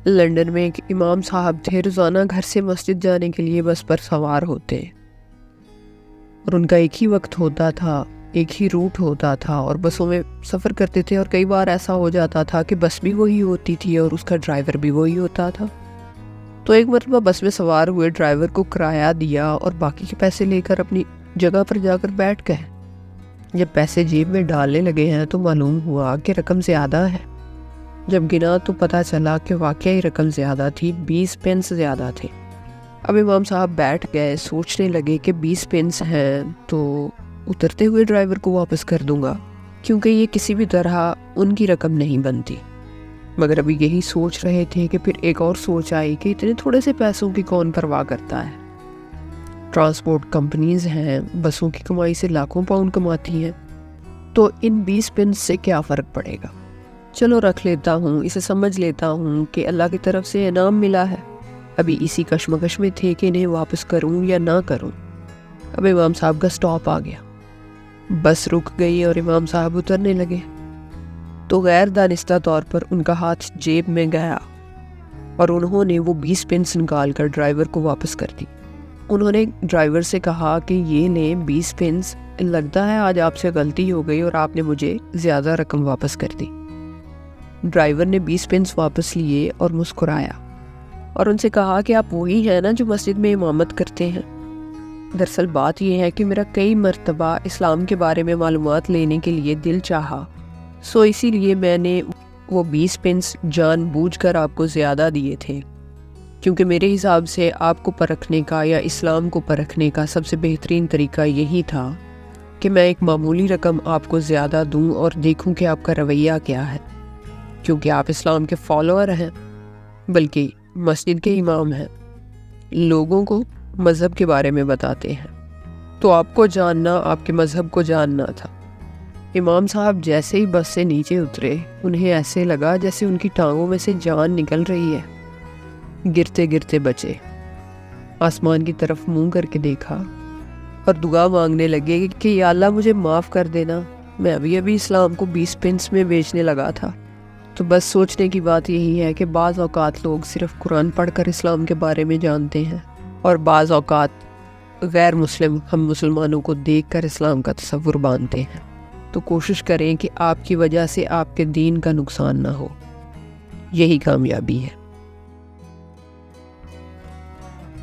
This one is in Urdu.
لندن میں ایک امام صاحب تھے، روزانہ گھر سے مسجد جانے کے لیے بس پر سوار ہوتے اور ان کا ایک ہی وقت ہوتا تھا، ایک ہی روٹ ہوتا تھا اور بسوں میں سفر کرتے تھے، اور کئی بار ایسا ہو جاتا تھا کہ بس بھی وہی ہوتی تھی اور اس کا ڈرائیور بھی وہی ہوتا تھا۔ تو ایک مرتبہ بس میں سوار ہوئے، ڈرائیور کو کرایہ دیا اور باقی کے پیسے لے کر اپنی جگہ پر جا کر بیٹھ گئے۔ جب پیسے جیب میں ڈالنے لگے ہیں تو معلوم ہوا کہ رقم زیادہ ہے۔ جب گنا تو پتہ چلا کہ واقعی رقم زیادہ تھی، 20 پینس زیادہ تھے۔ اب امام صاحب بیٹھ گئے، سوچنے لگے کہ 20 پینس ہیں تو اترتے ہوئے ڈرائیور کو واپس کر دوں گا، کیونکہ یہ کسی بھی طرح ان کی رقم نہیں بنتی۔ مگر ابھی یہی سوچ رہے تھے کہ پھر ایک اور سوچ آئی کہ اتنے تھوڑے سے پیسوں کی کون پرواہ کرتا ہے۔ ٹرانسپورٹ کمپنیز ہیں، بسوں کی کمائی سے لاکھوں پاؤنڈ کماتی ہیں، تو ان 20 پینس سے کیا فرق پڑے گا؟ چلو رکھ لیتا ہوں، اسے سمجھ لیتا ہوں کہ اللہ کی طرف سے انعام ملا ہے۔ ابھی اسی کشمکش میں تھے کہ انہیں واپس کروں یا نہ کروں۔ اب امام صاحب کا سٹاپ آ گیا، بس رک گئی اور امام صاحب اترنے لگے تو غیر دانستہ طور پر ان کا ہاتھ جیب میں گیا اور انہوں نے وہ 20 پینس نکال کر ڈرائیور کو واپس کر دی۔ انہوں نے ڈرائیور سے کہا کہ یہ لیں 20 پینس، لگتا ہے آج آپ سے غلطی ہو گئی اور آپ نے مجھے زیادہ رقم واپس کر دی۔ ڈرائیور نے 20 پینس واپس لیے اور مسکرایا اور ان سے کہا کہ آپ وہی ہیں نا جو مسجد میں امامت کرتے ہیں؟ دراصل بات یہ ہے کہ میرا کئی مرتبہ اسلام کے بارے میں معلومات لینے کے لیے دل چاہا، سو اسی لیے میں نے وہ 20 پینس جان بوجھ کر آپ کو زیادہ دیے تھے، کیونکہ میرے حساب سے آپ کو پرکھنے کا یا اسلام کو پرکھنے کا سب سے بہترین طریقہ یہی تھا کہ میں ایک معمولی رقم آپ کو زیادہ دوں اور دیکھوں کہ آپ کا رویہ کیا ہے، کیونکہ آپ اسلام کے فالوور ہیں، بلکہ مسجد کے امام ہیں، لوگوں کو مذہب کے بارے میں بتاتے ہیں، تو آپ کو جاننا آپ کے مذہب کو جاننا تھا۔ امام صاحب جیسے ہی بس سے نیچے اترے، انہیں ایسے لگا جیسے ان کی ٹانگوں میں سے جان نکل رہی ہے، گرتے گرتے بچے، آسمان کی طرف منہ کر کے دیکھا اور دعا مانگنے لگے کہ یا اللہ مجھے معاف کر دینا، میں ابھی اسلام کو 20 پینس میں بیچنے لگا تھا۔ تو بس سوچنے کی بات یہی ہے کہ بعض اوقات لوگ صرف قرآن پڑھ کر اسلام کے بارے میں جانتے ہیں، اور بعض اوقات غیر مسلم ہم مسلمانوں کو دیکھ کر اسلام کا تصور باندھتے ہیں۔ تو کوشش کریں کہ آپ کی وجہ سے آپ کے دین کا نقصان نہ ہو، یہی کامیابی ہے۔